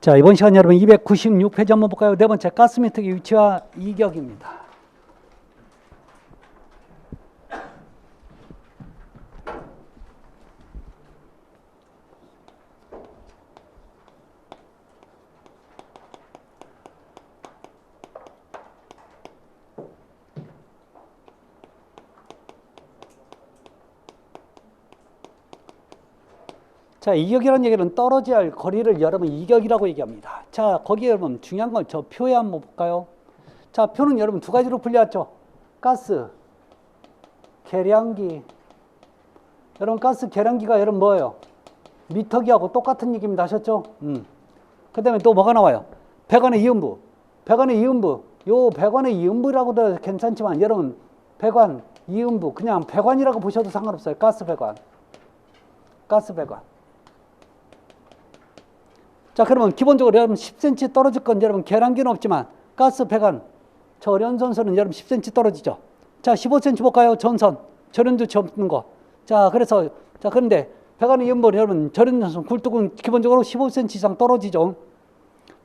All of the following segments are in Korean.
자, 이번 시간 여러분 296페이지 한번 볼까요? 네 번째, 가스미터기 위치와 이격입니다. 자, 이격이라는 얘기는 떨어져야 할 거리를 여러분 이격이라고 얘기합니다. 자, 거기에 여러분 중요한 건 저 표에 한번 볼까요? 자, 표는 여러분 두 가지로 풀려왔죠. 가스, 계량기. 여러분 가스 계량기가 여러분 뭐예요? 미터기하고 똑같은 얘기입니다. 하셨죠? 그 다음에 또 뭐가 나와요? 배관의 이음부. 배관의 이음부. 요 배관의 이음부라고도 괜찮지만 여러분 배관, 이음부 그냥 배관이라고 보셔도 상관없어요. 가스 배관. 가스 배관. 자, 그러면 기본적으로 여러분 10cm 떨어질 건 여러분 계량기는 없지만 가스 배관 절연선선은 여러분 10cm 떨어지죠. 자, 15cm 볼까요? 전선 절연조치 없는 거. 자, 그래서 자, 그런데 배관의 이음부 여러분 절연선선 굴뚝은 기본적으로 15cm 이상 떨어지죠.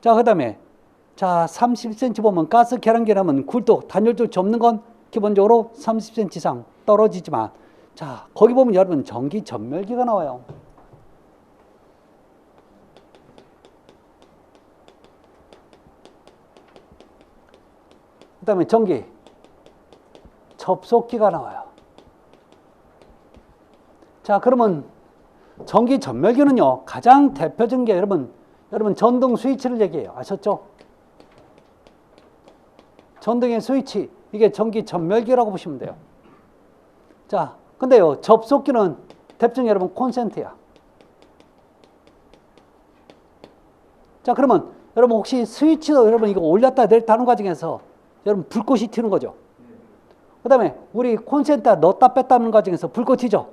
자, 그다음에 자 30cm 보면 가스 계량기라면 굴뚝 단열조치 없는 건 기본적으로 30cm 이상 떨어지지만 자, 거기 보면 여러분 전기 전멸기가 나와요. 그 다음에 전기 접속기가 나와요. 자, 그러면 전기 전멸기는요, 가장 대표적인 게 여러분 전등 스위치를 얘기해요. 아셨죠? 전등의 스위치, 이게 전기 전멸기라고 보시면 돼요. 자, 근데요, 접속기는 대표적인 여러분 콘센트야. 자, 그러면 여러분 혹시 스위치도 여러분 이거 올렸다 내렸다 하는 과정에서 여러분 불꽃이 튀는 거죠. 그 다음에 우리 콘센트 넣었다 뺐다 하는 과정에서 불꽃 튀죠.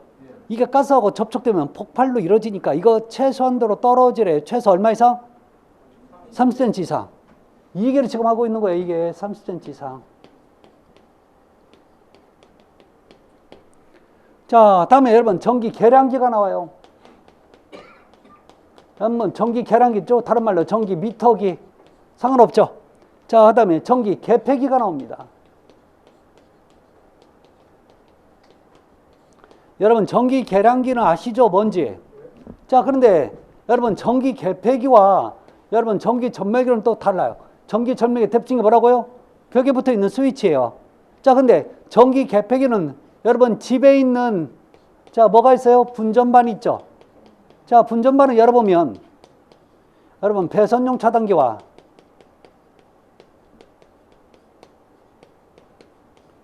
이게 가스하고 접촉되면 폭발로 이루어지니까 이거 최소한도로 떨어지래. 최소 얼마 이상? 30cm 이상. 이 얘기를 지금 하고 있는 거예요. 이게 30cm 이상. 자, 다음에 여러분 전기 계량기가 나와요. 여러분 전기 계량기죠. 다른 말로 전기 미터기. 상관없죠. 자, 그 다음에 전기 계폐기가 나옵니다. 여러분 전기 계량기는 아시죠? 뭔지? 자, 그런데 여러분 전기 계폐기와 여러분 전기 전멸기는 또 달라요. 전기 전멸기 대표적인 게 뭐라고요? 벽에 붙어 있는 스위치예요. 자, 근데 전기 계폐기는 여러분 집에 있는 자, 뭐가 있어요? 분전반 있죠? 자, 분전반을 열어보면 여러분 배선용 차단기와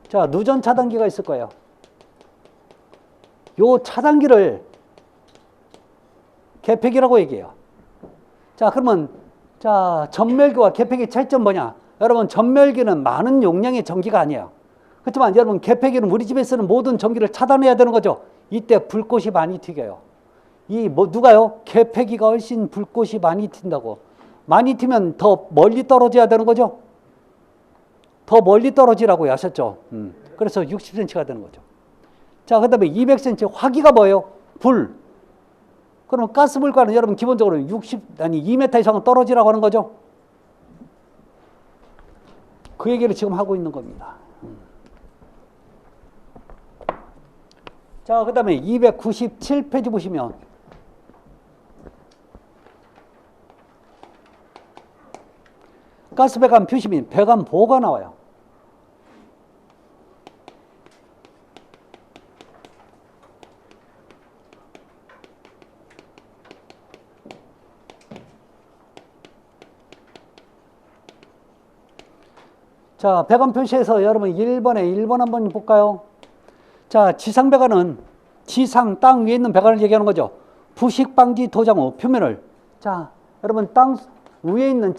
자, 누전 차단기가 있을 거예요. 요 차단기를 계폐기라고 얘기해요. 자, 그러면 자, 전멸기와 계폐기 차이점 뭐냐? 여러분 전멸기는 많은 용량의 전기가 아니에요. 그렇지만 여러분 계폐기는 우리 집에 쓰는 모든 전기를 차단해야 되는 거죠. 이때 불꽃이 많이 튀겨요. 이 뭐 누가요? 계폐기가 훨씬 불꽃이 많이 튄다고. 많이 튀면 더 멀리 떨어져야 되는 거죠. 더 멀리 떨어지라고요. 아셨죠? 그래서 60cm가 되는 거죠. 자, 그 다음에 200cm 화기가 뭐예요? 불. 그러면 가스불과는 여러분 기본적으로 2m 이상은 떨어지라고 하는 거죠. 그 얘기를 지금 하고 있는 겁니다. 자, 그 다음에 297페이지 보시면 가스 배관 표시 및 배관 보호가 나와요. 자, 배관 표시에서 여러분 1번 한번 볼까요? 자, 지상 배관은 지상 땅 위에 있는 배관을 얘기하는 거죠. 부식 방지 도장 후 표면을 자, 여러분 땅 위에 있는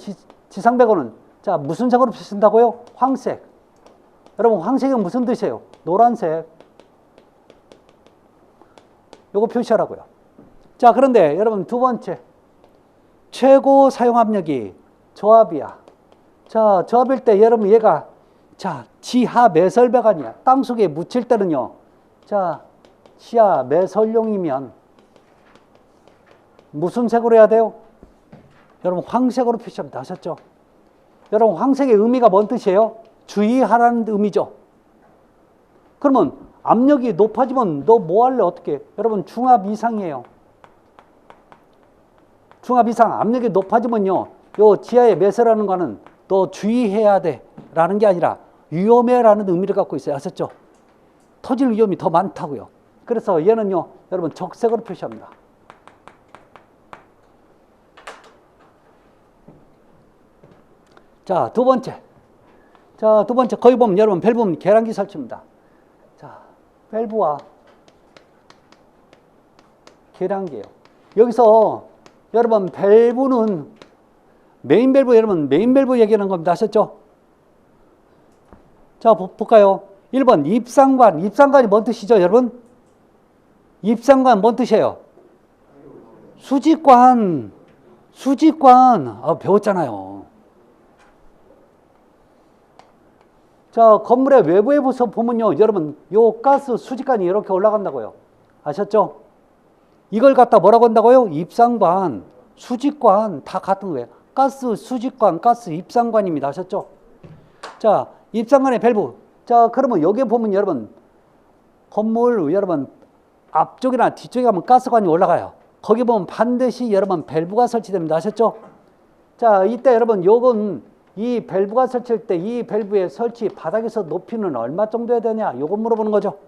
지상 배관은 자, 무슨 색으로 표시한다고요? 황색. 여러분 황색은 무슨 뜻이에요? 노란색. 요거 표시하라고요. 자, 그런데 여러분 두 번째 최고 사용 압력이 저압이야. 자, 저압일 때 여러분 얘가 자, 지하 매설 배관이야. 땅 속에 묻힐 때는요. 자, 지하 매설용이면 무슨 색으로 해야 돼요? 여러분 황색으로 표시합니다. 아셨죠? 여러분 황색의 의미가 뭔 뜻이에요? 주의하라는 의미죠. 그러면 압력이 높아지면 너 뭐 할래? 어떻게? 여러분 중압 이상이에요. 중압 이상, 압력이 높아지면요, 요 지하의 매세라는 거는 너 주의해야 돼 라는 게 아니라 위험해 라는 의미를 갖고 있어요. 아셨죠? 터질 위험이 더 많다고요. 그래서 얘는요, 여러분 적색으로 표시합니다. 자, 두 번째. 자, 두 번째. 거기 보면 여러분 밸브는 계량기 설치입니다. 자, 밸브와 계량기예요. 여기서 여러분 밸브는 메인 밸브, 여러분 메인 밸브 얘기하는 겁니다. 아셨죠? 자, 볼까요? 1번 입상관. 입상관이 뭔 뜻이죠, 여러분? 입상관 뭔 뜻이에요? 수직관. 수직관. 배웠잖아요. 자, 건물의 외부에 보면요, 여러분, 요 가스 수직관이 이렇게 올라간다고요. 아셨죠? 이걸 갖다 뭐라고 한다고요? 입상관, 수직관, 다 같은 거예요. 가스 수직관, 가스 입상관입니다. 아셨죠? 자, 입상관의 밸브. 자, 그러면 여기 보면 여러분, 건물, 여러분, 앞쪽이나 뒤쪽에 가면 가스관이 올라가요. 거기 보면 반드시 여러분, 밸브가 설치됩니다. 아셨죠? 자, 이때 여러분, 요건 이 밸브가 설치할 때 이 밸브의 설치 바닥에서 높이는 얼마 정도 해야 되냐? 요거 물어보는 거죠.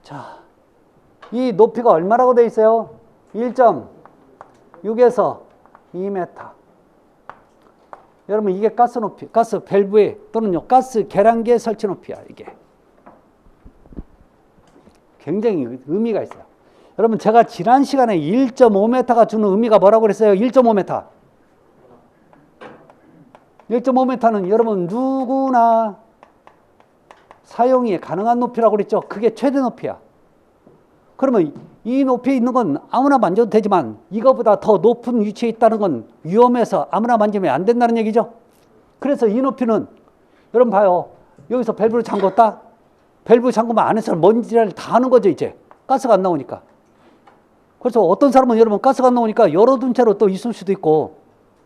자, 이 높이가 얼마라고 되어 있어요? 1.6에서 2m. 여러분 이게 가스 높이, 가스 밸브에 또는요 가스 계량기의 설치 높이야. 이게 굉장히 의미가 있어요. 여러분 제가 지난 시간에 1.5m가 주는 의미가 뭐라고 그랬어요? 1.5m. 1.5m는 여러분 누구나 사용이 가능한 높이라고 그랬죠. 그게 최대 높이야. 그러면 이 높이에 있는 건 아무나 만져도 되지만 이거보다 더 높은 위치에 있다는 건 위험해서 아무나 만지면 안 된다는 얘기죠. 그래서 이 높이는 여러분 봐요. 여기서 밸브를 잠궜다. 밸브 잠그면 안에서 먼지를 다 하는 거죠. 이제 가스가 안 나오니까. 그래서 어떤 사람은 여러분 가스가 안 나오니까 열어둔 채로 또 있을 수도 있고,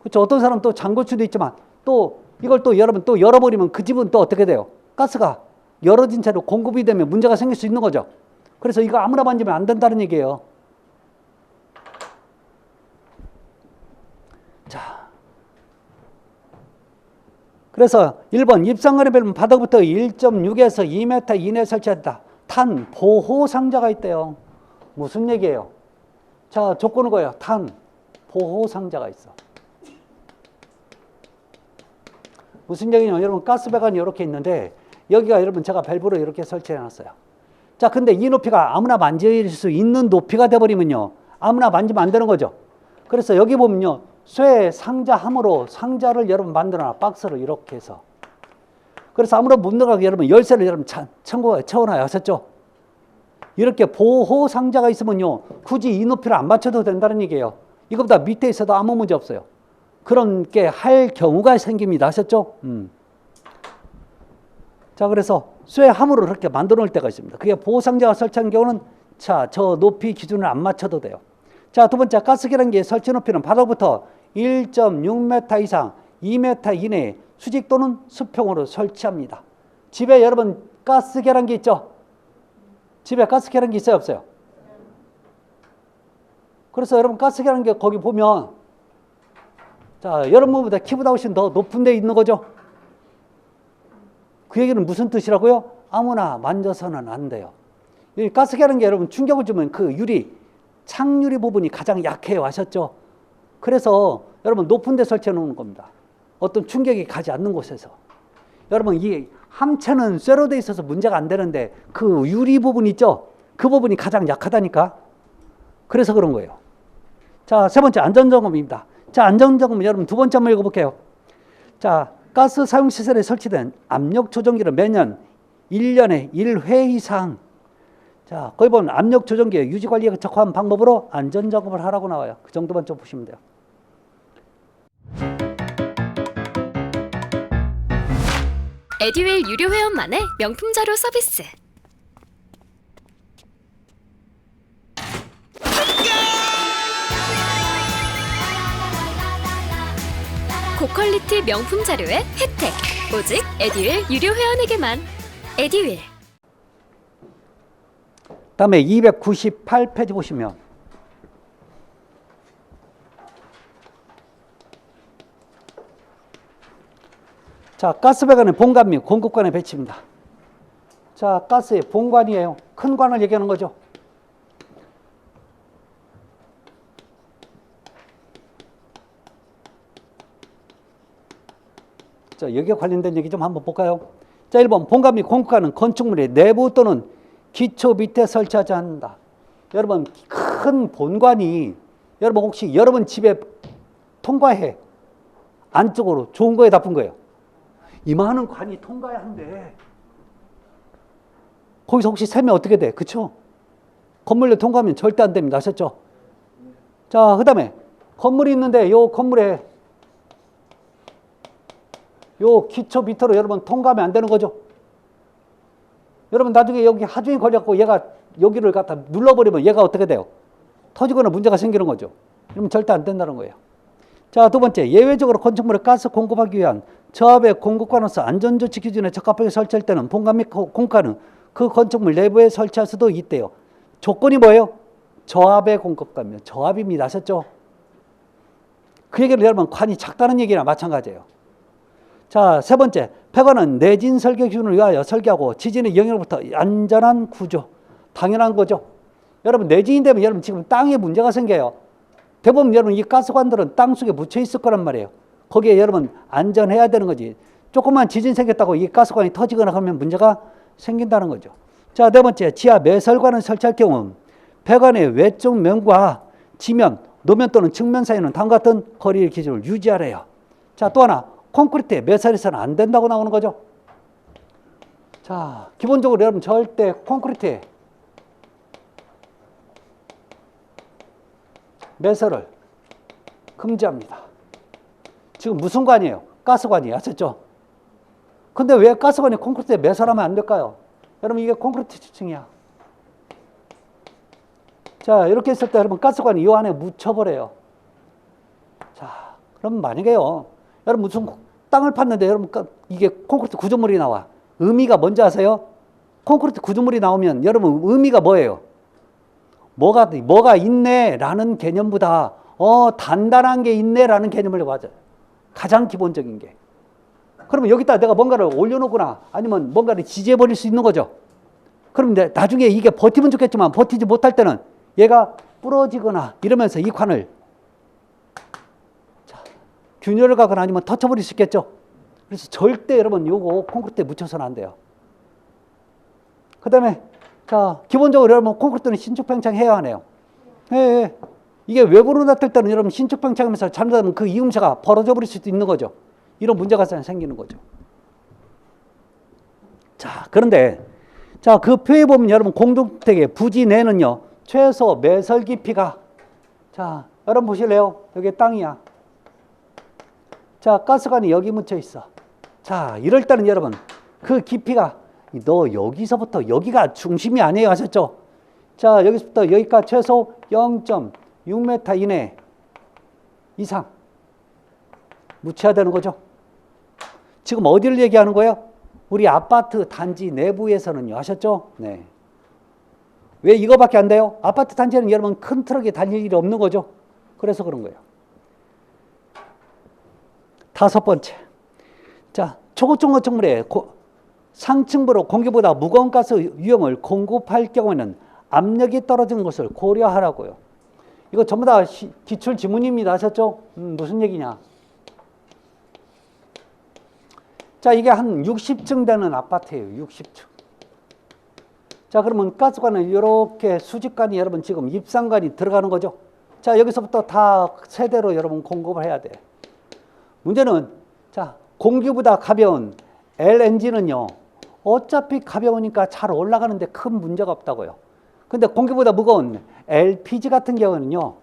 그렇죠. 어떤 사람은 또 잠글 수도 있지만 또 이걸 또 여러분 또 열어버리면 그 집은 또 어떻게 돼요? 가스가 열어진 채로 공급이 되면 문제가 생길 수 있는 거죠. 그래서 이거 아무나 만지면 안 된다는 얘기예요. 자, 그래서 1번 입상관의 밸브는 바닥부터 1.6에서 2m 이내에 설치한다. 탄 보호 상자가 있대요. 무슨 얘기예요? 자, 조건은 거예요. 탄 보호 상자가 있어. 무슨 얘기냐면 여러분 가스배관이 이렇게 있는데 여기가 여러분 제가 밸브로 이렇게 설치해 놨어요. 자, 근데 이 높이가 아무나 만질 수 있는 높이가 돼버리면요, 아무나 만지면 안 되는 거죠. 그래서 여기 보면요, 쇠 상자 함으로 상자를 여러분 만들어놔. 박스로 이렇게 해서. 그래서 아무런 못 들어가게 여러분 열쇠를 여러분 채워놔요. 아셨죠? 이렇게 보호 상자가 있으면요, 굳이 이 높이를 안 맞춰도 된다는 얘기예요. 이거보다 밑에 있어도 아무 문제 없어요. 그런 게 할 경우가 생깁니다. 아셨죠? 자, 그래서 쇠 함으로 이렇게 만들어 놓을 때가 있습니다. 그게 보호상자가 설치한 경우는 자, 저 높이 기준을 안 맞춰도 돼요. 자, 두 번째 가스 계량기의 설치 높이는 바닥부터 1.6m 이상 2m 이내에 수직 또는 수평으로 설치합니다. 집에 여러분 가스 계량기 있죠? 집에 가스 계량기 있어요, 없어요? 그래서 여러분 가스 계량기 거기 보면 자, 여러분보다 키보다 훨씬 더 높은 데 있는 거죠? 그 얘기는 무슨 뜻이라고요? 아무나 만져서는 안 돼요. 이 가스 계량기 여러분 충격을 주면 그 유리, 창유리 부분이 가장 약해요. 아셨죠? 그래서 여러분 높은 데 설치해 놓는 겁니다. 어떤 충격이 가지 않는 곳에서. 여러분 이 함체는 쇠로 돼 있어서 문제가 안 되는데 그 유리 부분 있죠? 그 부분이 가장 약하다니까. 그래서 그런 거예요. 자, 세 번째 안전점검입니다. 자, 안전점검 여러분 두 번째 한번 읽어볼게요. 자, 가스 사용시설에 설치된 압력 조정기를 매년 1년에 1회 이상, 자, 거기 보면 압력 조정기의 유지관리에 적합한 방법으로 안전점검을 하라고 나와요. 그 정도만 좀 보시면 돼요. 에듀윌 유료 회원만의 명품 자료 서비스. 고퀄리티 명품 자료의 혜택. 오직 에듀윌 유료 회원에게만. 에듀윌. 다음에 298페이지 보시면 자, 가스배관의 본관 및 공급관의 배치입니다. 자, 가스의 본관이에요. 큰 관을 얘기하는 거죠. 자, 여기에 관련된 얘기 좀 한번 볼까요? 자, 1번 본관 및 공급관은 건축물의 내부 또는 기초 밑에 설치하지 않는다. 여러분, 큰 본관이 여러분 혹시 여러분 집에 통과해 안쪽으로 좋은 거에 나쁜 거예요? 이만한 관이 통과해야 한대. 거기서 혹시 세면 어떻게 돼? 그쵸? 건물에 통과하면 절대 안 됩니다. 아셨죠? 자, 그 다음에 건물이 있는데 요 건물에 요 기초 밑으로 여러분 통과하면 안 되는 거죠? 여러분 나중에 여기 하중이 걸려갖고 얘가 여기를 갖다 눌러버리면 얘가 어떻게 돼요? 터지거나 문제가 생기는 거죠. 그러면 절대 안 된다는 거예요. 자, 두 번째, 예외적으로 건축물에 가스 공급하기 위한 저압의 공급관으로서 안전조치 기준에 적합하게 설치할 때는 본관 및 공급관은 그 건축물 내부에 설치할 수도 있대요. 조건이 뭐예요? 저압의 공급관이면 저압입니다. 아셨죠? 그 얘기를 여러분 관이 작다는 얘기나 마찬가지예요. 자, 세 번째, 폐관은 내진 설계 기준을 위하여 설계하고 지진의 영향으로부터 안전한 구조. 당연한 거죠. 여러분 내진이 되면 여러분 지금 땅에 문제가 생겨요. 대부분 여러분 이 가스관들은 땅 속에 묻혀 있을 거란 말이에요. 거기에 여러분 안전해야 되는 거지. 조금만 지진 생겼다고 이 가스관이 터지거나 하면 문제가 생긴다는 거죠. 자, 네 번째, 지하 매설관을 설치할 경우 폐관의 외쪽 면과 지면, 노면 또는 측면 사이는 다음과 같은 거리 기준을 유지하래요. 자, 또 하나, 콘크리트에 매설해서는 안 된다고 나오는 거죠. 자, 기본적으로 여러분 절대 콘크리트에 매설을 금지합니다. 지금 무슨 관이에요? 가스관이에요. 아셨죠? 근데 왜 가스관이 콘크리트에 매설하면 안 될까요? 여러분 이게 콘크리트 지층이야. 자, 이렇게 했을 때 여러분 가스관이 이 안에 묻혀버려요. 자, 그럼 만약에요. 여러분 무슨 땅을 팠는데 여러분 이게 콘크리트 구조물이 나와. 의미가 뭔지 아세요? 콘크리트 구조물이 나오면 여러분 의미가 뭐예요? 뭐가 있네라는 개념보다 단단한 게 있네라는 개념을 가져요. 가장 기본적인 게. 그러면 여기다 내가 뭔가를 올려놓거나 아니면 뭔가를 지지해버릴 수 있는 거죠. 그럼 이제 나중에 이게 버티면 좋겠지만 버티지 못할 때는 얘가 부러지거나 이러면서 이 관을 균열을 가거나 아니면 터쳐버릴 수 있겠죠. 그래서 절대 여러분 요거 콘크리트에 묻혀서는 안 돼요. 그 다음에 자, 기본적으로 여러분 콘크리트는 신축 팽창해야 하네요. 예. 이게 외부로 놨을 때는 여러분 신축 팽창하면서 잘못하면 그 이음새가 벌어져 버릴 수도 있는 거죠. 이런 문제가 생기는 거죠. 자, 그런데 자, 그 표에 보면 여러분 공동주택의 부지 내는요 최소 매설 깊이가 자, 여러분 보실래요? 여기 땅이야. 자, 가스관이 여기 묻혀 있어. 자, 이럴 때는 여러분 그 깊이가 너 여기서부터 여기가 중심이 아니에요. 아셨죠? 자, 여기서부터 여기까지 최소 0.6m 이내 이상 묻혀야 되는 거죠. 지금 어디를 얘기하는 거예요? 우리 아파트 단지 내부에서는요. 아셨죠? 네. 왜 이거밖에 안 돼요? 아파트 단지에는 여러분 큰 트럭이 달릴 일이 없는 거죠. 그래서 그런 거예요. 다섯 번째. 자, 초고층 건축물에 상층부로 공기보다 무거운 가스 유형을 공급할 경우에는 압력이 떨어지는 것을 고려하라고요. 이거 전부 다 기출 지문입니다. 아셨죠? 무슨 얘기냐? 자, 이게 한 60층 되는 아파트예요. 60층. 자, 그러면 가스관은 이렇게 수직관이 여러분 지금 입상관이 들어가는 거죠. 자, 여기서부터 다 세대로 여러분 공급을 해야 돼. 문제는 자, 공기보다 가벼운 LNG는요. 어차피 가벼우니까 잘 올라가는데 큰 문제가 없다고요. 근데 공기보다 무거운 LPG 같은 경우는요.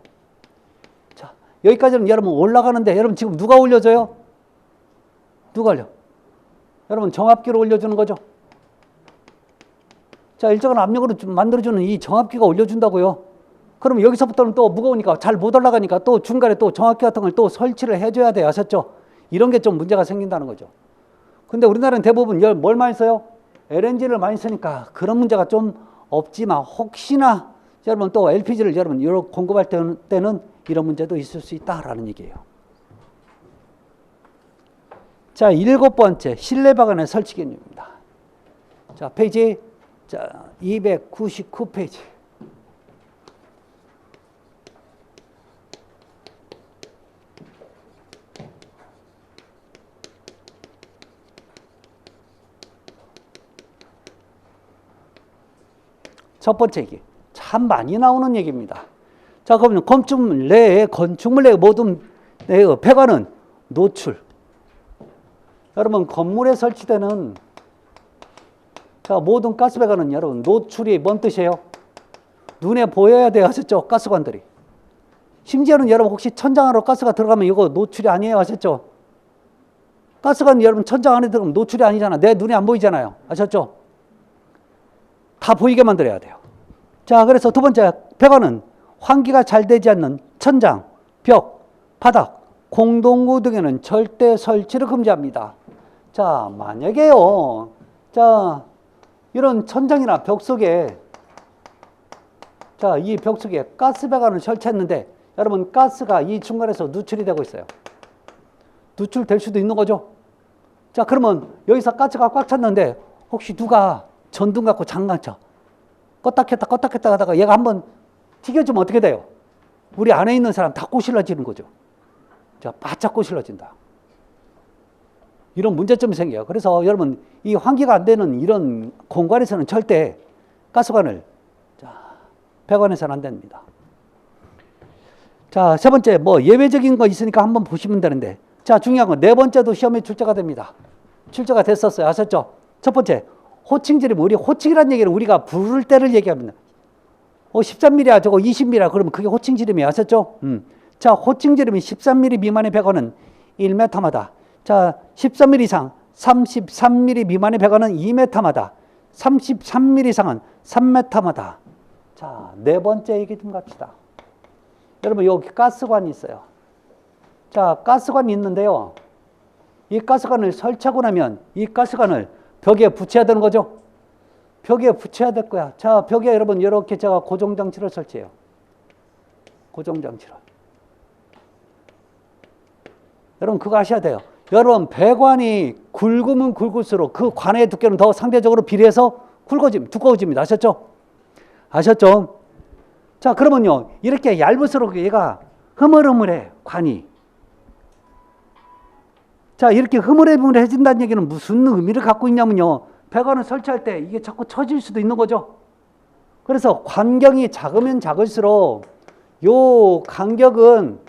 자, 여기까지는 여러분 올라가는데 여러분 지금 누가 올려줘요? 누가 올려? 여러분 정압기로 올려주는 거죠. 자, 일정한 압력으로 만들어주는 이 정압기가 올려준다고요. 그럼 여기서부터는 또 무거우니까 잘 못 올라가니까 또 중간에 또 정압기 같은 걸 또 설치를 해줘야 돼요. 아셨죠? 이런 게 좀 문제가 생긴다는 거죠. 근데 우리나라는 대부분 뭘 많이 써요? LNG를 많이 쓰니까 그런 문제가 좀 없지만 혹시나 여러분 또 LPG를 여러분 공급할 때는 이런 문제도 있을 수 있다라는 얘기예요. 자, 7번째 실내 배관의 설치 개념입니다. 자, 페이지 299페이지. 첫 번째 얘기. 참 많이 나오는 얘기입니다. 자, 그러면 건축물 내에 모든 배관은 노출. 여러분, 건물에 설치되는 모든 가스 배관은 여러분, 노출이 뭔 뜻이에요? 눈에 보여야 돼요. 하셨죠? 가스관들이. 심지어는 여러분, 혹시 천장 안으로 가스가 들어가면 이거 노출이 아니에요. 하셨죠? 가스관 여러분, 천장 안에 들어가면 노출이 아니잖아. 내 눈에 안 보이잖아요. 아셨죠? 다 보이게 만들어야 돼요. 자, 그래서 두 번째, 배관은 환기가 잘 되지 않는 천장, 벽, 바닥, 공동구 등에는 절대 설치를 금지합니다. 자, 만약에요. 자, 이런 천장이나 벽 속에 이 벽 속에 가스 배관을 설치했는데 여러분 가스가 이 중간에서 누출이 되고 있어요. 누출될 수도 있는 거죠. 자, 그러면 여기서 가스가 꽉 찼는데 혹시 누가 전등 갖고 잠깐 쳐 껐다 켰다 하다가 얘가 한번 튀겨주면 어떻게 돼요? 우리 안에 있는 사람 다 꼬실러지는 거죠. 자, 바짝 꼬실러진다. 이런 문제점이 생겨요. 그래서 여러분 이 환기가 안 되는 이런 공간에서는 절대 가스관을 배관해서는 안 됩니다. 자, 세 번째 예외적인 거 있으니까 한번 보시면 되는데, 자, 중요한 건 네 번째도 시험에 출제가 됩니다. 출제가 됐었어요. 아셨죠? 첫 번째 호칭지름. 우리 호칭이라는 얘기는 우리가 부를 때를 얘기합니다. 13mm야 저거 20mm야 그러면 그게 호칭지름이에요. 아셨죠? 자, 호칭지름이 13mm 미만의 배관은 1m마다, 자, 13mm 이상 33mm 미만의 배관은 2m마다, 33mm 이상은 3m마다. 자, 네 번째 얘기 좀 갑시다. 여러분 여기 가스관이 있어요. 자, 가스관이 있는데요. 이 가스관을 설치하고 나면 이 가스관을 벽에 붙여야 되는 거죠. 벽에 붙여야 될 거야. 자, 벽에 여러분 이렇게 제가 고정장치를 설치해요. 고정장치를. 여러분 그거 아셔야 돼요. 여러분 배관이 굵으면 굵을수록 그 관의 두께는 더 상대적으로 비례해서 두꺼워집니다. 아셨죠? 아셨죠? 자, 그러면요 이렇게 얇을수록 얘가 흐물흐물해. 관이. 자, 이렇게 흐물흐물해진다는 얘기는 무슨 의미를 갖고 있냐면요, 배관을 설치할 때 이게 자꾸 처질 수도 있는 거죠. 그래서 간격이 작으면 작을수록 요 간격은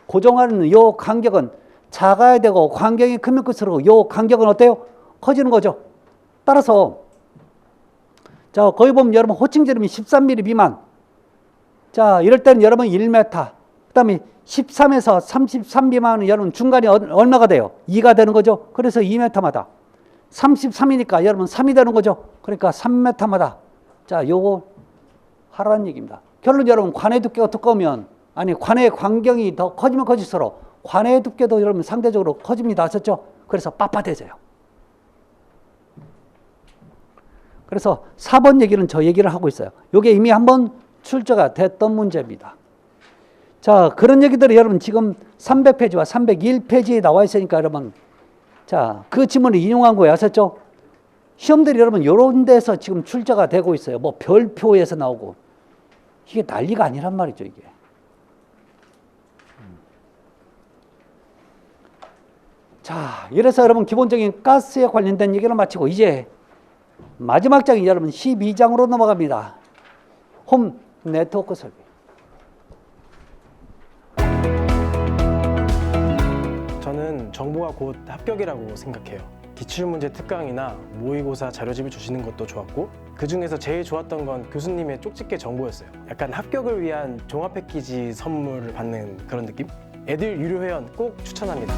고정하는 요 간격은 작아야 되고, 간격이 크면 클수록 요 간격은 어때요? 커지는 거죠. 따라서 자, 거기 보면 여러분 호칭지름이 13mm 미만. 자, 이럴 때는 여러분 1m. 그다음에 13에서 33 미만은 여러분 중간이 얼마가 돼요? 2가 되는 거죠. 그래서 2m마다. 33이니까 여러분 3이 되는 거죠. 그러니까 3m마다. 자, 요거 하라는 얘기입니다. 결론 여러분 관의 두께가 두꺼우면, 아니 관의 간격이 더 커지면 커질수록 관의 두께도 여러분 상대적으로 커집니다. 아셨죠? 그래서 빳빳해져요. 그래서 4번 얘기는 저 얘기를 하고 있어요. 요게 이미 한번 출제가 됐던 문제입니다. 자, 그런 얘기들이 여러분 지금 300페이지와 301페이지에 나와 있으니까 여러분, 자, 그 지문을 인용한 거예요. 아셨죠? 시험들이 여러분 이런 데서 지금 출제가 되고 있어요. 뭐 별표에서 나오고. 이게 난리가 아니란 말이죠, 이게. 자, 이래서 여러분 기본적인 가스에 관련된 얘기를 마치고 이제 마지막 장이 여러분 12장으로 넘어갑니다. 홈 네트워크 설비. 저는 정보가 곧 합격이라고 생각해요. 기출문제 특강이나 모의고사 자료집을 주시는 것도 좋았고, 그 중에서 제일 좋았던 건 교수님의 쪽집게 정보였어요. 약간 합격을 위한 종합 패키지 선물을 받는 그런 느낌? 애들 유료 회원 꼭 추천합니다.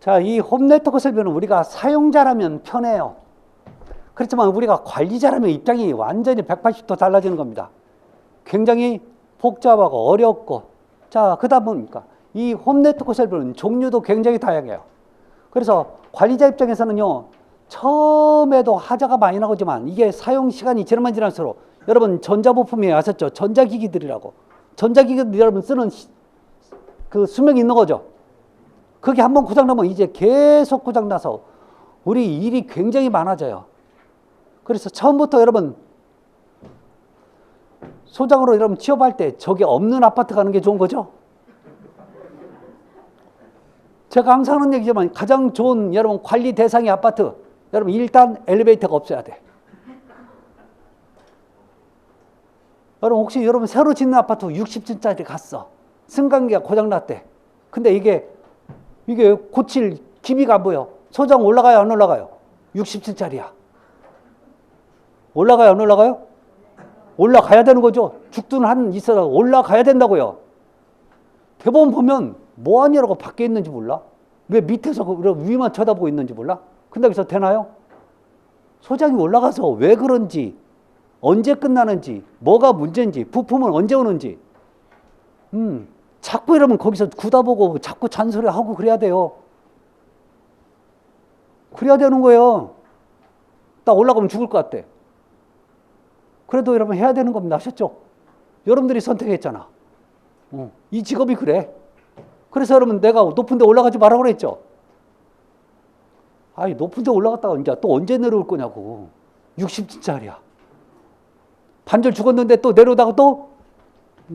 자, 이 홈네트워크 설비는 우리가 사용자라면 편해요. 그렇지만 우리가 관리자라면 입장이 완전히 180도 달라지는 겁니다. 굉장히 복잡하고 어렵고, 자, 그러다 보니까 이 홈네트워크 설비는 종류도 굉장히 다양해요. 그래서 관리자 입장에서는요, 처음에도 하자가 많이 나오지만 이게 사용 시간이 지나면 지날수록 여러분 전자부품이 아셨죠? 전자기기들이라고. 전자기기들 여러분 쓰는 그 수명이 있는 거죠. 그게 한번 고장나면 이제 계속 고장나서 우리 일이 굉장히 많아져요. 그래서 처음부터 여러분 소장으로 여러분 취업할 때 저게 없는 아파트 가는 게 좋은 거죠. 제가 항상 하는 얘기지만 가장 좋은 여러분 관리 대상의 아파트, 여러분 일단 엘리베이터가 없어야 돼. 여러분 혹시 여러분 새로 짓는 아파트 60층짜리 갔어. 승강기가 고장났대. 근데 이게 고칠 기미가 안 보여. 소장 올라가요, 안 올라가요? 60층짜리야. 올라가요, 안 올라가요? 올라가야 되는 거죠. 죽든 한 있어도 올라가야 된다고요. 대부분 보면 뭐 하냐고 밖에 있는지 몰라. 왜 밑에서 위만 쳐다보고 있는지 몰라. 근데 여기서 되나요? 소장이 올라가서 왜 그런지, 언제 끝나는지, 뭐가 문제인지, 부품은 언제 오는지, 자꾸 이러면 거기서 굳어보고 자꾸 잔소리하고 그래야 돼요. 그래야 되는 거예요. 나 올라가면 죽을 것 같대. 그래도 여러분 해야 되는 겁니다. 아셨죠? 여러분들이 선택했잖아. 이 직업이 그래. 그래서 여러분 내가 높은 데 올라가지 말라고 그랬죠. 아니 높은 데 올라갔다가 이제 또 언제 내려올 거냐고. 60층짜리야. 반절 죽었는데 또 내려오다가 또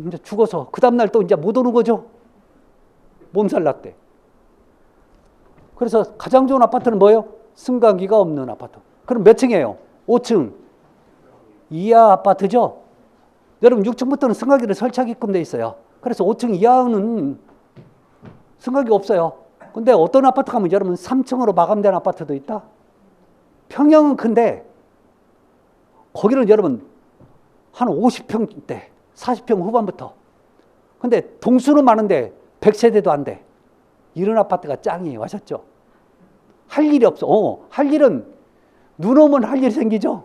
이제 죽어서 그 다음날 또 이제 못 오는 거죠. 몸살 났대. 그래서 가장 좋은 아파트는 뭐예요? 승강기가 없는 아파트. 그럼 몇 층이에요? 5층 이하 아파트죠. 여러분 6층부터는 승강기를 설치하게끔 돼 있어요. 그래서 5층 이하는 승강기가 없어요. 근데 어떤 아파트 가면 여러분 3층으로 마감된 아파트도 있다. 평형은 큰데 거기는 여러분 한 50평대 40평 후반부터. 근데 동수는 많은데 100세대도 안 돼. 이런 아파트가 짱이에요. 아셨죠? 할 일이 없어. 할 일은 눈 오면 할 일이 생기죠.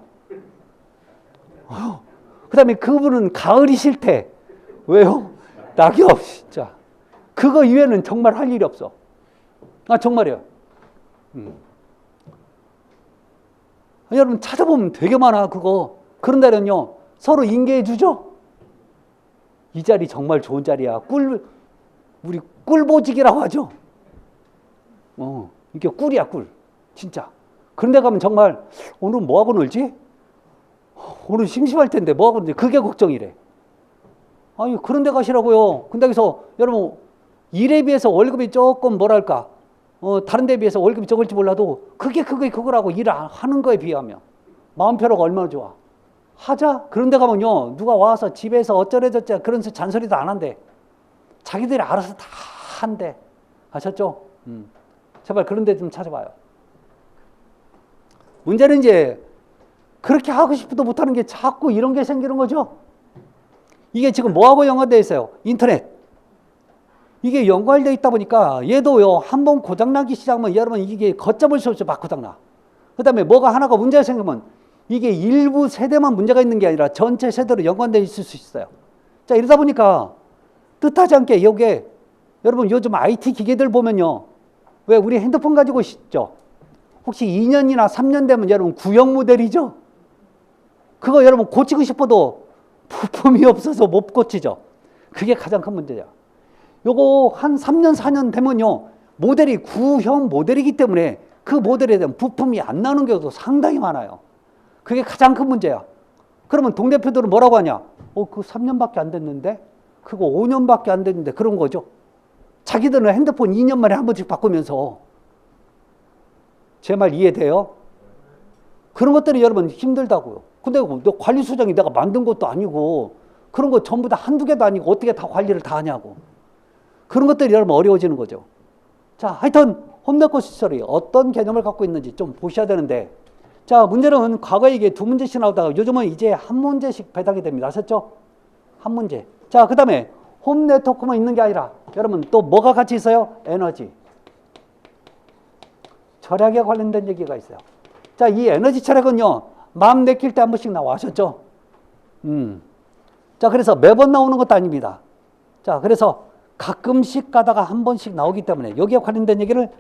그 다음에 그분은 가을이 싫대. 왜요? 낙엽 진짜. 그거 이외에는 정말 할 일이 없어. 아 정말이에요. 여러분 찾아보면 되게 많아 그거. 그런 데는요 서로 인계해 주죠. 이 자리 정말 좋은 자리야. 우리 꿀보직이라고 하죠. 이게 꿀이야 꿀. 진짜. 그런 데 가면 정말 오늘 뭐하고 놀지? 오늘 심심할 텐데 뭐하고 놀지? 그게 걱정이래. 아니 그런 데 가시라고요. 근데 여기서 여러분 일에 비해서 월급이 조금 뭐랄까 다른 데에 비해서 월급이 적을지 몰라도 그거라고 일을 하는 거에 비하면 마음표로가 얼마나 좋아. 하자. 그런 데 가면요 누가 와서 집에서 어쩌래저쩌 그런 잔소리도 안 한대. 자기들이 알아서 다 한대. 아셨죠? 제발 그런 데 좀 찾아봐요. 문제는 이제 그렇게 하고 싶어도 못하는 게 자꾸 이런 게 생기는 거죠. 이게 지금 뭐하고 연관되어 있어요? 인터넷. 이게 연관되어 있다 보니까 얘도요 한번 고장나기 시작하면 여러분 이게 걷잡을 수 없이 막 고장나. 그 다음에 뭐가 하나가 문제가 생기면 이게 일부 세대만 문제가 있는 게 아니라 전체 세대로 연관되어 있을 수 있어요. 자 이러다 보니까 뜻하지 않게 여기에 여러분 요즘 IT 기계들 보면요 왜 우리 핸드폰 가지고 있죠? 혹시 2년이나 3년 되면 여러분 구형 모델이죠? 그거 여러분 고치고 싶어도 부품이 없어서 못 고치죠. 그게 가장 큰 문제야. 요거 한 3년 4년 되면요 모델이 구형 모델이기 때문에 그 모델에 대한 부품이 안 나오는 경우도 상당히 많아요. 그게 가장 큰 문제야. 그러면 동대표들은 뭐라고 하냐? 그 3년밖에 안 됐는데? 그거 5년밖에 안 됐는데? 그런 거죠. 자기들은 핸드폰 2년 만에 한 번씩 바꾸면서. 제 말 이해돼요? 그런 것들이 여러분 힘들다고요. 근데 너 관리소장이 내가 만든 것도 아니고 그런 거 전부 다 한두 개도 아니고 어떻게 다 관리를 다 하냐고. 그런 것들이 여러분 어려워지는 거죠. 자, 하여튼 홈네트워크 시설이 어떤 개념을 갖고 있는지 좀 보셔야 되는데, 자, 문제는 과거에 이게 두 문제씩 나오다가 요즘은 이제 한 문제씩 배당이 됩니다. 아셨죠? 한 문제. 자, 그 다음에 홈네트워크만 있는 게 아니라 여러분 또 뭐가 같이 있어요? 에너지. 절약에 관련된 얘기가 있어요. 자, 이 에너지 절약은요, 마음 내킬 때 한 번씩 나와셨죠? 자, 그래서 매번 나오는 것도 아닙니다. 자, 그래서 가끔씩 가다가 한 번씩 나오기 때문에 여기에 관련된 얘기를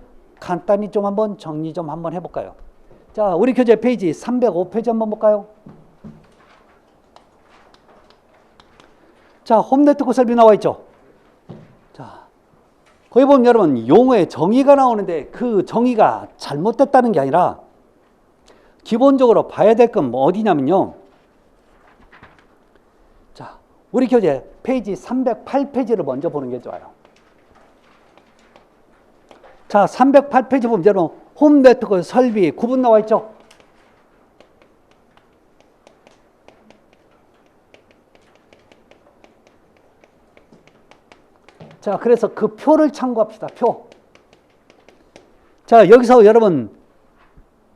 간단히 좀 한번 정리 좀 한번 해볼까요? 자, 우리 교재 페이지 305페이지 한번 볼까요? 자, 홈네트워크 설비 나와 있죠? 자, 거기 보면 여러분 용어의 정의가 나오는데 그 정의가 잘못됐다는 게 아니라 기본적으로 봐야 될 건 뭐 어디냐면요. 자, 우리 교재 페이지 308페이지를 먼저 보는 게 좋아요. 자, 308페이지 보면 여러분 홈네트워크 설비 구분 나와 있죠? 자, 그래서 그 표를 참고합시다. 표. 자, 여기서 여러분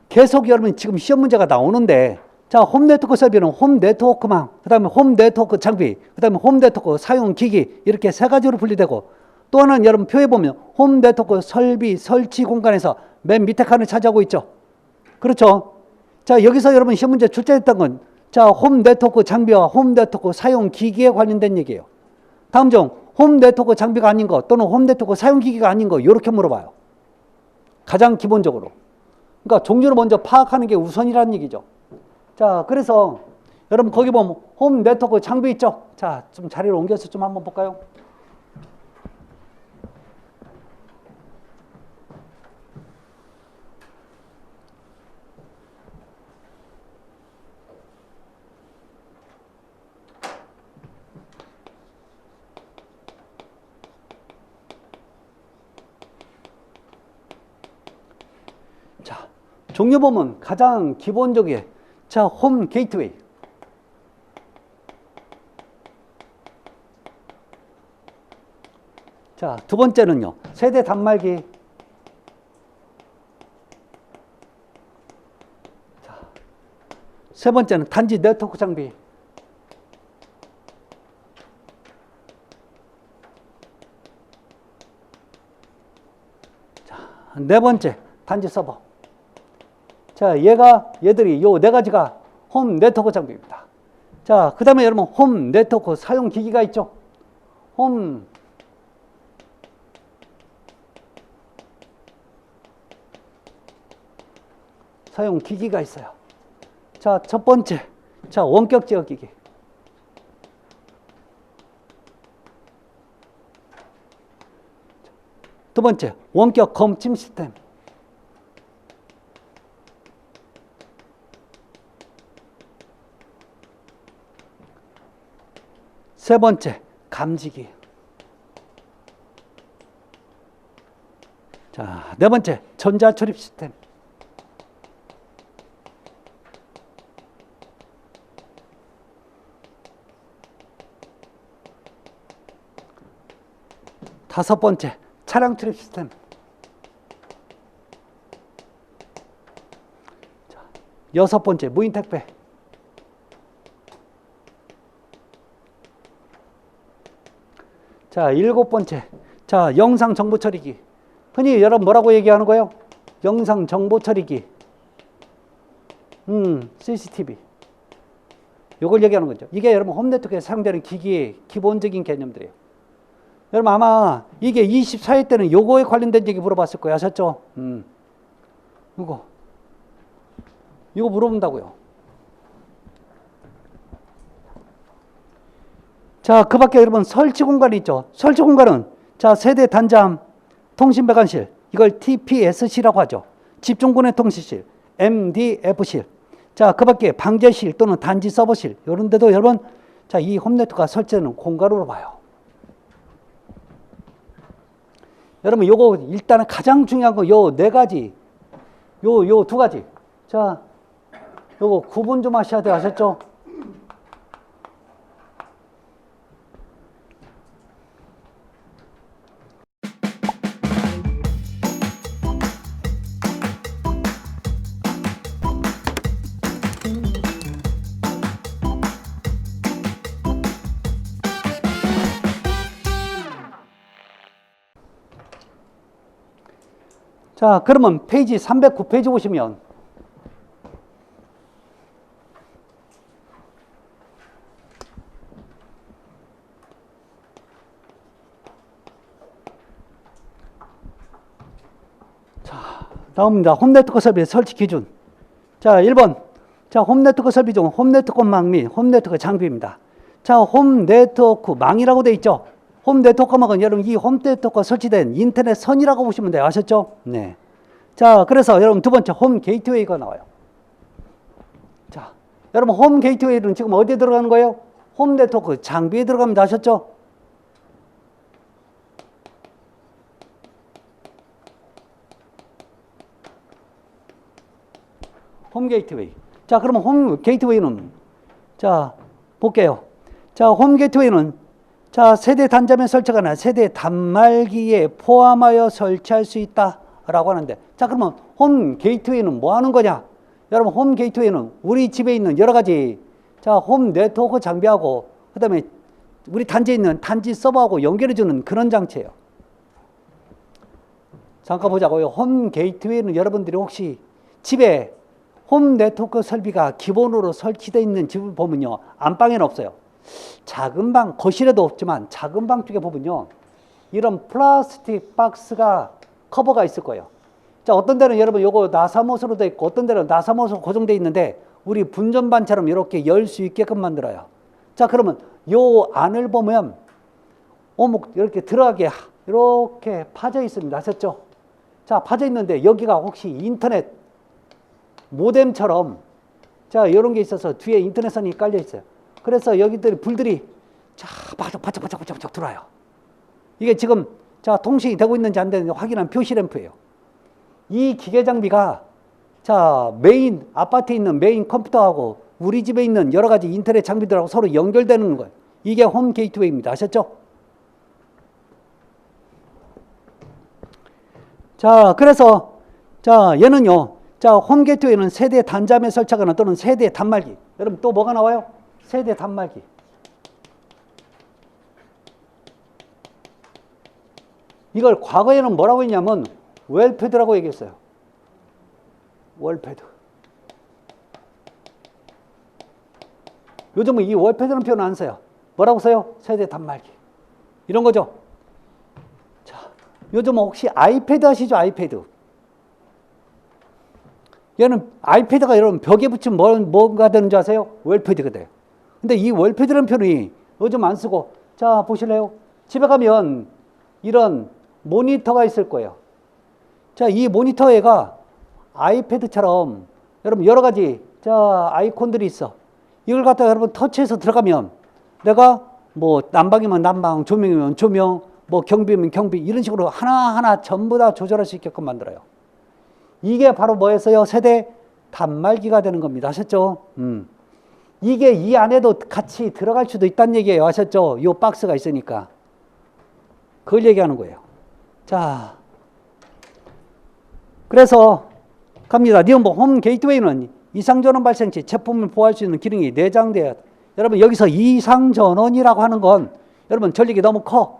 계속 여러분 지금 시험 문제가 나오는데, 자, 홈네트워크 설비는 홈네트워크망, 그 다음에 홈네트워크 장비, 그 다음에 홈네트워크 사용 기기, 이렇게 세 가지로 분리되고, 또 하나는 여러분 표에 보면 홈네트워크 설비 설치 공간에서 맨 밑에 칸을 차지하고 있죠. 그렇죠? 자, 여기서 여러분 시험 문제 출제했던 건, 자, 홈네트워크 장비와 홈네트워크 사용 기기에 관련된 얘기예요. 다음 중 홈네트워크 장비가 아닌 거 또는 홈네트워크 사용 기기가 아닌 거 이렇게 물어봐요. 가장 기본적으로. 그러니까 종류를 먼저 파악하는 게 우선이라는 얘기죠. 자, 그래서 여러분 거기 보면 홈네트워크 장비 있죠? 자, 좀 자리를 옮겨서 좀 한번 볼까요? 자, 종류 보면 가장 기본적인, 자, 홈 게이트웨이. 자, 두 번째는요, 세대 단말기. 자, 세 번째는 단지 네트워크 장비. 자, 네 번째, 단지 서버. 자, 얘들이 요 네 가지가 홈 네트워크 장비입니다. 자, 그 다음에 여러분 홈 네트워크 사용 기기가 있죠. 홈 사용 기기가 있어요. 자, 첫 번째, 자, 원격 제어 기기. 두 번째, 원격 검침 시스템. 세 번째, 감지기. 자, 네 번째, 전자초립 시스템. 다섯 번째, 차량 출입 시스템. 자, 여섯 번째, 무인 택배. 자, 일곱 번째, 자, 영상 정보 처리기. 흔히 여러분 뭐라고 얘기하는 거예요? 영상 정보 처리기. CCTV. 요걸 얘기하는 거죠. 이게 여러분 홈네트워크에 사용되는 기기의 기본적인 개념들이에요. 여러분 아마 이게 24회 때는 요거에 관련된 얘기 물어봤을 거예요. 아셨죠? 이거 물어본다고요. 자, 그 밖에 여러분 설치 공간이 있죠. 설치 공간은, 자, 세대 단자함, 통신 배관실, 이걸 TPSC라고 하죠. 집중분해 통신실, MDF실. 자, 그 밖에 방제실 또는 단지 서버실, 이런 데도 여러분, 자, 이 홈네트워크가 설치되는 공간으로 봐요. 여러분 요거 일단은 가장 중요한 거 요 네 가지, 요 두 가지. 자, 요거 구분 좀 하셔야 돼요. 아셨죠? 자, 그러면 페이지 309페이지 보시면 다음입니다. 홈네트워크 설비 설치 기준. 자, 1번. 자, 홈네트워크 설비 중 홈네트워크 망 및 홈네트워크 장비입니다. 자, 홈네트워크 망이라고 돼 있죠. 홈네트워크 망은 여러분 이 홈네트워크가 설치된 인터넷 선이라고 보시면 돼요. 아셨죠? 네. 자, 그래서 여러분 두 번째 홈 게이트웨이가 나와요. 자, 여러분 홈 게이트웨이는 지금 어디에 들어가는 거예요? 홈네트워크 장비에 들어갑니다. 아셨죠? 홈 게이트웨이. 자, 그러면 홈 게이트웨이는, 자, 볼게요. 자, 홈 게이트웨이는, 자, 세대 단자면 설치거나 세대 단말기에 포함하여 설치할 수 있다라고 하는데, 자, 그러면 홈 게이트웨이는 뭐 하는 거냐? 여러분, 홈 게이트웨이는 우리 집에 있는 여러 가지, 자, 홈 네트워크 장비하고, 그 다음에 우리 단지에 있는 단지 서버하고 연결해주는 그런 장치예요. 잠깐 보자고요. 홈 게이트웨이는 여러분들이 혹시 집에 홈 네트워크 설비가 기본으로 설치되어 있는 집을 보면요, 안방에는 없어요. 작은 방, 거실에도 없지만 작은 방 쪽에 보면요, 이런 플라스틱 박스가 커버가 있을 거예요. 자, 어떤 데는 여러분 요거 나사못으로 되어 있고 어떤 데는 나사못으로 고정되어 있는데 우리 분전반처럼 이렇게 열 수 있게끔 만들어요. 자, 그러면 요 안을 보면 오목 이렇게 들어가게 이렇게 파져 있습니다. 아셨죠? 자, 파져 있는데 여기가 혹시 인터넷 모뎀처럼, 자, 이런 게 있어서 뒤에 인터넷선이 깔려 있어요. 그래서 여기들이 불들이 자, 바짝바짝 들어와요. 이게 지금, 자, 통신이 되고 있는지 안 되는지 확인한 표시 램프예요. 이 기계 장비가, 자, 메인 아파트에 있는 메인 컴퓨터하고 우리 집에 있는 여러 가지 인터넷 장비들하고 서로 연결되는 거예요. 이게 홈 게이트웨이입니다. 아셨죠? 자, 그래서, 자, 얘는요, 자, 홈 게이트웨이는 세대 단자에 설치하거나 또는 세대 단말기. 여러분 또 뭐가 나와요? 세대 단말기. 이걸 과거에는 뭐라고 했냐면 웰패드라고 얘기했어요. 웰패드. 요즘은 이 웰패드라는 표현 안 써요. 뭐라고 써요? 세대 단말기. 이런 거죠. 자, 요즘 혹시 아이패드 아시죠? 아이패드. 얘는 아이패드가 여러분 벽에 붙이면 뭐가 되는 줄 아세요? 웰패드가 돼요. 근데 이 웰패드라는 표현이 요즘 안 쓰고, 자, 보실래요? 집에 가면 이런 모니터가 있을 거예요. 자, 이 모니터에가 아이패드처럼 여러분 여러 가지, 자, 아이콘들이 있어. 이걸 갖다가 여러분 터치해서 들어가면 내가 뭐 난방이면 난방, 조명이면 조명, 뭐 경비면 경비, 이런 식으로 하나하나 전부 다 조절할 수 있게끔 만들어요. 이게 바로 뭐였어요? 세대 단말기가 되는 겁니다. 아셨죠? 이게 이 안에도 같이 들어갈 수도 있다는 얘기예요. 아셨죠? 이 박스가 있으니까. 그걸 얘기하는 거예요. 자, 그래서 갑니다. 니온보 홈 게이트웨이는 이상전원 발생 시 제품을 보호할 수 있는 기능이 내장되어, 여러분 여기서 이상전원이라고 하는 건 여러분 전력이 너무 커.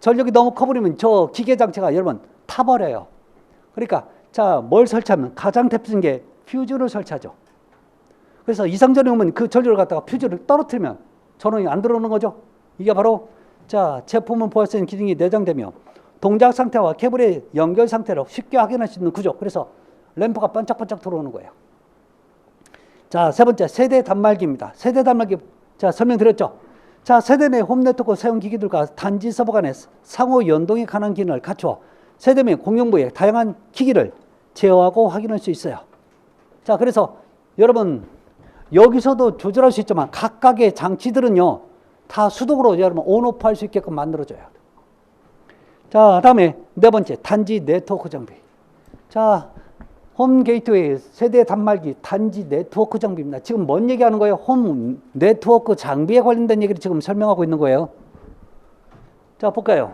전력이 너무 커버리면 저 기계 장치가 여러분 타버려요. 그러니까 자, 뭘 설치하면 가장 대표적인 게 퓨즈를 설치하죠. 그래서 이상전원이 오면 그 전류를 갖다가 퓨즈를 떨어뜨리면 전원이 안 들어오는 거죠. 이게 바로, 자, 제품을 보호할 수 있는 기능이 내장되며 동작 상태와 케이블의 연결 상태를 쉽게 확인할 수 있는 구조. 그래서 램프가 반짝반짝 들어오는 거예요. 자, 세 번째 세대 단말기입니다. 세대 단말기, 자, 설명드렸죠. 자, 세대 내 홈 네트워크 사용 기기들과 단지 서버 간의 상호 연동에 관한 기능을 갖추어 세대 및 공용부의 다양한 기기를 제어하고 확인할 수 있어요. 자, 그래서 여러분 여기서도 조절할 수 있지만 각각의 장치들은요 다 수동으로 여러분 온오프 할 수 있게끔 만들어줘요. 자, 다음에 네 번째 단지 네트워크 장비. 자, 홈 게이트웨이 세대 단말기 단지 네트워크 장비입니다. 지금 뭔 얘기하는 거예요? 홈 네트워크 장비에 관련된 얘기를 지금 설명하고 있는 거예요. 자, 볼까요?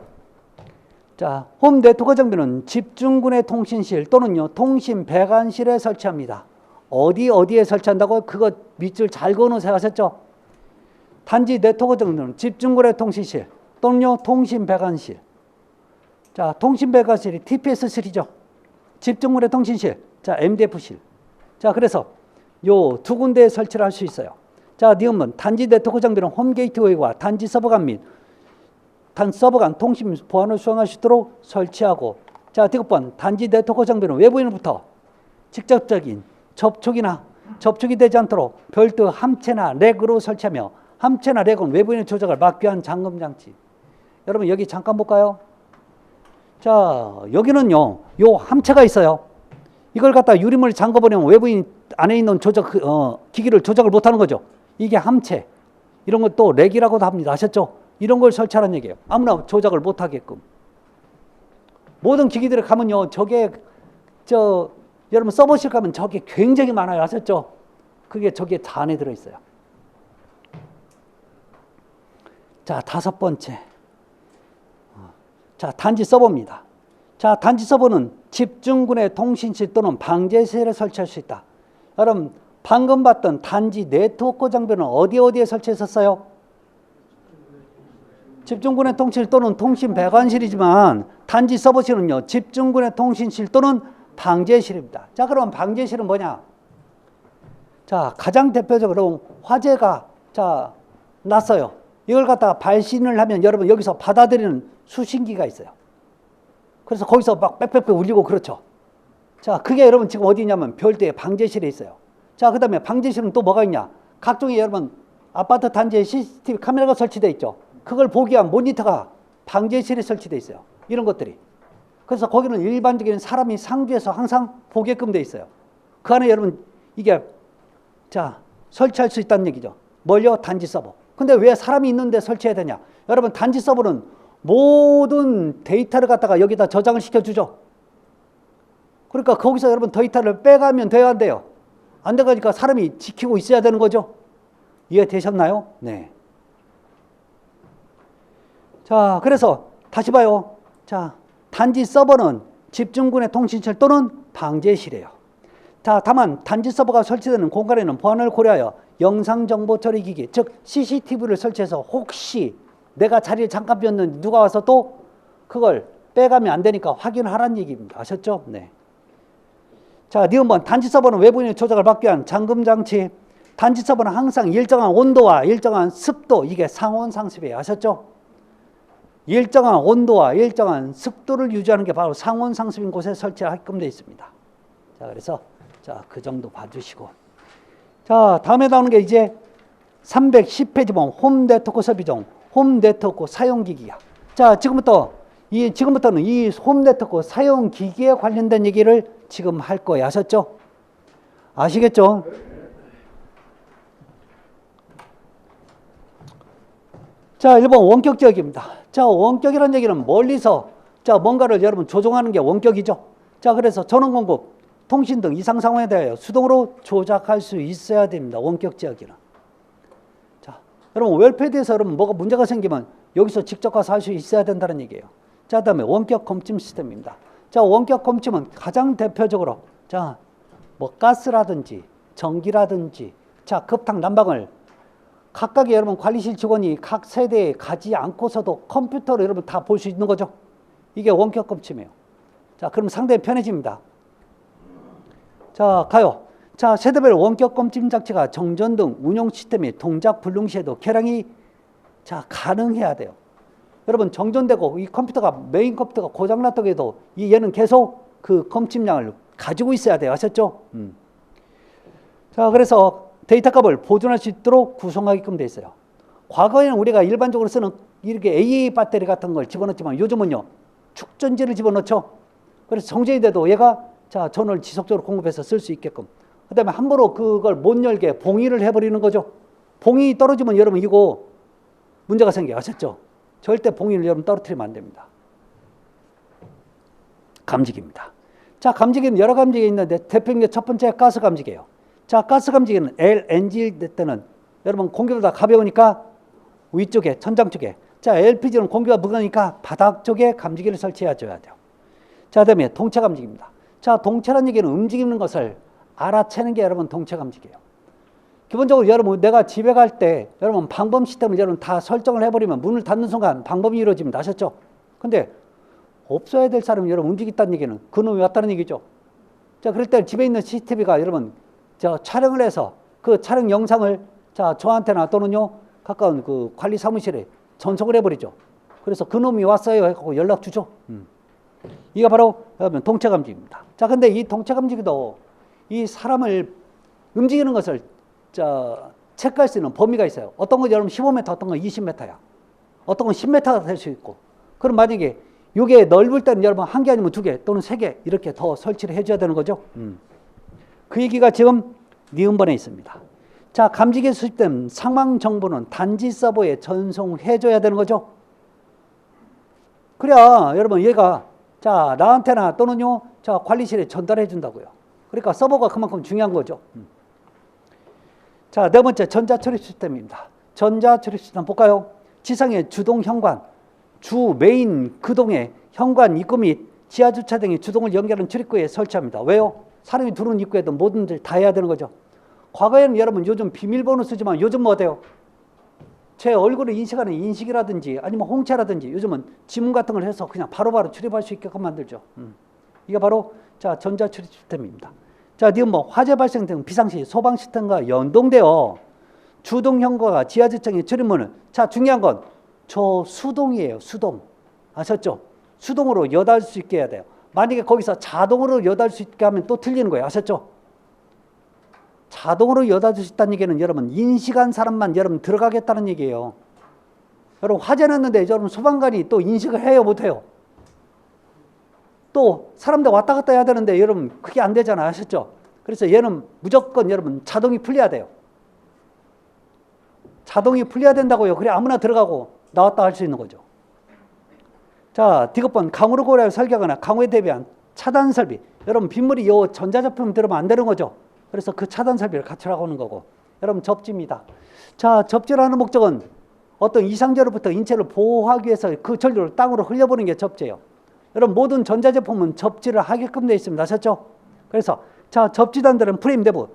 자, 홈 네트워크 장비는 집중군의 통신실 또는요 통신 배관실에 설치합니다. 어디에 설치한다고? 그거 밑줄 잘 그어놓으세요. 아셨죠? 단지 네트워크 장비는 집중군의 통신실 또는요 통신 배관실. 자, 통신 배관실이 TPS3죠. 집중군의 통신실, 자, MDF실. 자, 그래서 요 두 군데에 설치를 할 수 있어요. 자, 니은은 단지 네트워크 장비는 홈 게이트웨이와 단지 서버 간 및 단 서버 간 통신 보안을 수행할 수 있도록 설치하고, 자, 디귿번 단지 네트워크 장비는 외부인으로부터 직접적인 접촉이 되지 않도록 별도 함체나 렉으로 설치하며, 함체나 렉은 외부인의 조작을 막기 위한 잠금 장치. 여러분 여기 잠깐 볼까요? 자, 여기는요, 요 함체가 있어요. 이걸 갖다 유리문을 잠궈버리면 외부인 안에 있는 기기를 조작을 못하는 거죠. 이게 함체. 이런 것도 렉이라고도 합니다. 아셨죠? 이런 걸 설치하라는 얘기예요. 아무나 조작을 못하게끔. 모든 기기들에 가면요, 여러분 서버실 가면 저게 굉장히 많아요. 아셨죠? 그게 저게 다 안에 들어있어요. 자, 다섯 번째. 자, 단지 서버입니다. 자, 단지 서버는 집중군의 통신실 또는 방제실에 설치할 수 있다. 여러분, 방금 봤던 단지 네트워크 장비는 어디에 설치했었어요? 집중군의 통신실 또는 통신 배관실이지만 단지 서버실은요, 집중군의 통신실 또는 방제실입니다. 자, 그럼 방제실은 뭐냐? 자, 가장 대표적으로 화재가 났어요. 이걸 갖다가 발신을 하면 여러분 여기서 받아들이는 수신기가 있어요. 그래서 거기서 막 빽빽빽 울리고 그렇죠. 자, 그게 여러분 지금 어디 있냐면 별도의 방제실에 있어요. 자, 그 다음에 방제실은 또 뭐가 있냐? 각종의 여러분 아파트 단지에 CCTV 카메라가 설치되어 있죠. 그걸 보기 위한 모니터가 방제실에 설치되어 있어요. 이런 것들이. 그래서 거기는 일반적인 사람이 상주해서 항상 보게끔 되어 있어요. 그 안에 여러분 이게 설치할 수 있다는 얘기죠. 뭘요? 단지 서버. 근데 왜 사람이 있는데 설치해야 되냐? 여러분 단지 서버는 모든 데이터를 갖다가 여기다 저장을 시켜주죠. 그러니까 거기서 여러분 데이터를 빼가면 돼야 안 돼요. 안 돼가니까 사람이 지키고 있어야 되는 거죠. 이해되셨나요? 네. 자, 그래서 다시 봐요. 자, 단지 서버는 집중군의 통신실 또는 방제실이에요. 자, 다만 단지 서버가 설치되는 공간에는 보안을 고려하여 영상정보 처리 기기, 즉 CCTV를 설치해서 혹시 내가 자리를 잠깐 비웠는데 누가 와서 또 그걸 빼가면 안 되니까 확인하라는 얘기입니다. 아셨죠? 네. 자, 니은번 단지 서버는 외부인의 조작을 막기 위한 잠금 장치. 단지 서버는 항상 일정한 온도와 일정한 습도, 이게 상온 상습이에요. 아셨죠? 일정한 온도와 일정한 습도를 유지하는 게 바로 상온 상습인 곳에 설치하게끔 되어 있습니다. 자, 그래서 그 정도 봐주시고, 자, 다음에 나오는 게 이제 310페이지 보면 홈 네트워크 설비종, 홈 네트워크 사용 기기야. 자, 지금부터는 이 홈 네트워크 사용 기기에 관련된 얘기를 지금 할 거예요. 아셨죠? 아시겠죠? 자, 1번 원격 지역입니다. 자, 원격이라는 얘기는 멀리서 뭔가를 여러분 조종하는 게 원격이죠. 자, 그래서 전원 공급, 통신 등 이상 상황에 대하여 수동으로 조작할 수 있어야 됩니다. 원격 지역이는. 자, 여러분 웰패드에서 여러분 뭐가 문제가 생기면 여기서 직접 가서 할 수 있어야 된다는 얘기예요. 자, 그다음에 원격 검침 시스템입니다. 자, 원격 검침은 가장 대표적으로 가스라든지 전기라든지 급탁 난방을 각각의 여러분 관리실 직원이 각 세대에 가지 않고서도 컴퓨터로 여러분 다 볼 수 있는 거죠. 이게 원격 검침이에요. 자, 그럼 상당히 편해집니다. 자, 가요. 자, 세대별 원격 검침 장치가 정전 등 운영 시스템이 동작 불능 시에도 개량이 가능해야 돼요. 여러분 정전되고 이 메인 컴퓨터가 고장났다고 해도 얘는 계속 그 검침량을 가지고 있어야 돼요. 아셨죠? 자, 그래서 데이터 값을 보존할 수 있도록 구성하게끔 돼 있어요. 과거에는 우리가 일반적으로 쓰는 이렇게 AA 배터리 같은 걸 집어넣지만 요즘은요, 축전지를 집어넣죠. 그래서 정전이 돼도 얘가 전원을 지속적으로 공급해서 쓸 수 있게끔. 그 다음에 함부로 그걸 못 열게 봉인을 해버리는 거죠. 봉인이 떨어지면 여러분 이거 문제가 생겨요. 아셨죠? 절대 봉인을 여러분 떨어뜨리면 안 됩니다. 감지기입니다. 자, 감지기는 여러 감지기가 있는데 대표적인 첫 번째 가스 감지기예요. 자, 가스 감지기는 LNG 때는 여러분 공기보다 가벼우니까 위쪽에 천장 쪽에, 자, LPG는 공기가 무거우니까 바닥 쪽에 감지기를 설치해 줘야 돼요. 자, 그다음에 동체 감지기입니다. 자, 동체라는 얘기는 움직이는 것을 알아채는 게 여러분 동체 감지기예요. 기본적으로 여러분 내가 집에 갈 때 여러분 방범 시스템을 여러분 다 설정을 해버리면 문을 닫는 순간 방범이 이루어집니다. 아셨죠? 근데 없어야 될 사람이 여러분 움직였다는 얘기는 그놈이 왔다는 얘기죠. 자, 그럴 때 집에 있는 CCTV가 여러분 촬영을 해서 그 촬영 영상을 저한테나 또는요 가까운 그 관리 사무실에 전송을 해버리죠. 그래서 그놈이 왔어요 하고 연락 주죠. 이게 바로 여러분 동체 감지기입니다. 자, 근데 이 동체 감지기도 이 사람을 움직이는 것을 체크할 수 있는 범위가 있어요. 어떤 건 여러분 15m, 어떤 건 20m야. 어떤 건 10m가 될 수 있고. 그럼 만약에 이게 넓을 때는 여러분 한 개 아니면 두 개 또는 세 개 이렇게 더 설치를 해줘야 되는 거죠. 그 얘기가 지금 니은번에 있습니다. 자, 감지기 수집된 상황 정보는 단지 서버에 전송해줘야 되는 거죠. 그래야 여러분 얘가 나한테나 또는요 관리실에 전달해 준다고요. 그러니까 서버가 그만큼 중요한 거죠. 자, 네 번째 전자처리 시스템입니다. 전자처리 시스템 볼까요? 지상의 주동 현관, 주 메인 그동의 현관 입구 및 지하주차 등의 주동을 연결하는 출입구에 설치합니다. 왜요? 사람이 들어오는 입구에도 뭐든지 다 해야 되는 거죠. 과거에는 여러분 요즘 비밀번호 쓰지만 요즘 뭐 어때요? 제 얼굴을 인식하는 인식이라든지 아니면 홍채라든지 요즘은 지문 같은 걸 해서 그냥 바로바로 출입할 수 있게끔 만들죠. 이게 바로 전자출입 시스템입니다. 자, 지금 뭐 화재 발생 등 비상시 소방 시스템과 연동되어 주동 현관과 지하주차장의 출입문은 중요한 건 저 수동이에요. 수동. 아셨죠? 수동으로 여닫을 수 있게 해야 돼요. 만약에 거기서 자동으로 여닫을 수 있게 하면 또 틀리는 거예요. 아셨죠? 자동으로 여닫을 수 있다는 얘기는 여러분 인식한 사람만 여러분 들어가겠다는 얘기예요. 여러분 화재 났는데 여러분 소방관이 또 인식을 해요, 못해요? 또 사람들 왔다 갔다 해야 되는데 여러분 그게 안 되잖아요. 아셨죠? 그래서 얘는 무조건 여러분 자동이 풀려야 돼요. 자동이 풀려야 된다고요. 그래 아무나 들어가고 나왔다 할 수 있는 거죠. 자, 디귿번 강우를 고려하여 설계하거나 강우에 대비한 차단 설비. 여러분 빗물이 요 전자제품 들어오면 안 되는 거죠. 그래서 그 차단 설비를 갖추라고 하는 거고. 여러분 접지입니다. 자, 접지를 하는 목적은 어떤 이상재로부터 인체를 보호하기 위해서 그 전류를 땅으로 흘려보는 게 접지예요. 여러분 모든 전자제품은 접지를 하게끔 되어 있습니다. 아셨죠? 그래서 접지단들은 프레임 내부,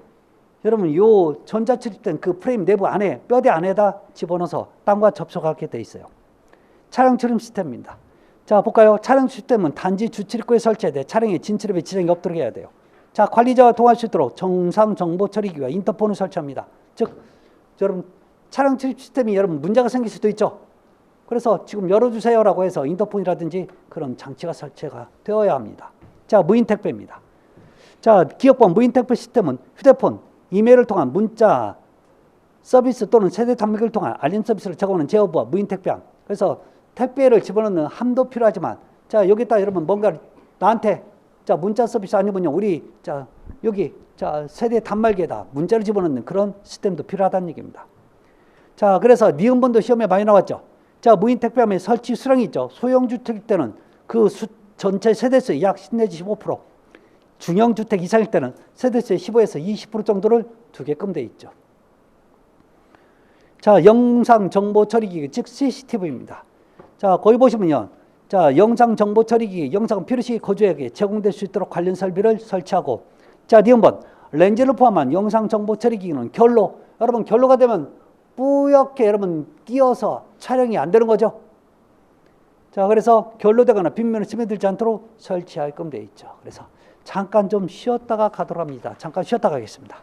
여러분 요 전자출입된 그 프레임 내부 안에 뼈대 안에다 집어넣어서 땅과 접촉하게 되어 있어요. 차량 출입 시스템입니다. 자, 볼까요? 차량 시스템은 단지 주출입구에 설치해야 돼. 차량의 진출입에 지장이 없도록 해야 돼요. 자, 관리자와 통화할 수 있도록 정상 정보 처리기와 인터폰을 설치합니다. 즉, 여러분 차량 출입 시스템이 여러분 문제가 생길 수도 있죠. 그래서 지금 열어주세요라고 해서 인터폰이라든지 그런 장치가 설치가 되어야 합니다. 자, 무인 택배입니다. 자, 기업번 무인 택배 시스템은 휴대폰, 이메일을 통한 문자 서비스 또는 세대 단말기를 통한 알림 서비스를 제공하는 제어부와 무인 택배함. 그래서 택배를 집어넣는 함도 필요하지만, 자, 여기다 여러분 뭔가 나한테 문자 서비스 아니면요 우리 여기 세대 단말기에다 문자를 집어넣는 그런 시스템도 필요하다는 얘기입니다. 자, 그래서 니은번도 시험에 많이 나왔죠. 자, 무인 택배함의 설치 수량이 있죠. 소형주택일 때는 그 전체 세대수의 약 10 내지 15%, 중형주택 이상일 때는 세대수의 15에서 20% 정도를 두게끔 돼 있죠. 자, 영상 정보 처리기기 즉 CCTV입니다. 자, 거기 보시면요. 자, 영상 정보 처리기기, 영상은 필요시 거주에게 제공될 수 있도록 관련 설비를 설치하고, 자, 니은번 렌즈를 포함한 영상 정보 처리기기는 결로, 여러분 결로가 되면 뿌옇게 여러분 끼어서 촬영이 안 되는 거죠. 자, 그래서 결로되거나 빗면에 스며들지 않도록 설치하게끔 되어 있죠. 그래서 잠깐 좀 쉬었다가 가도록 합니다. 잠깐 쉬었다 가겠습니다.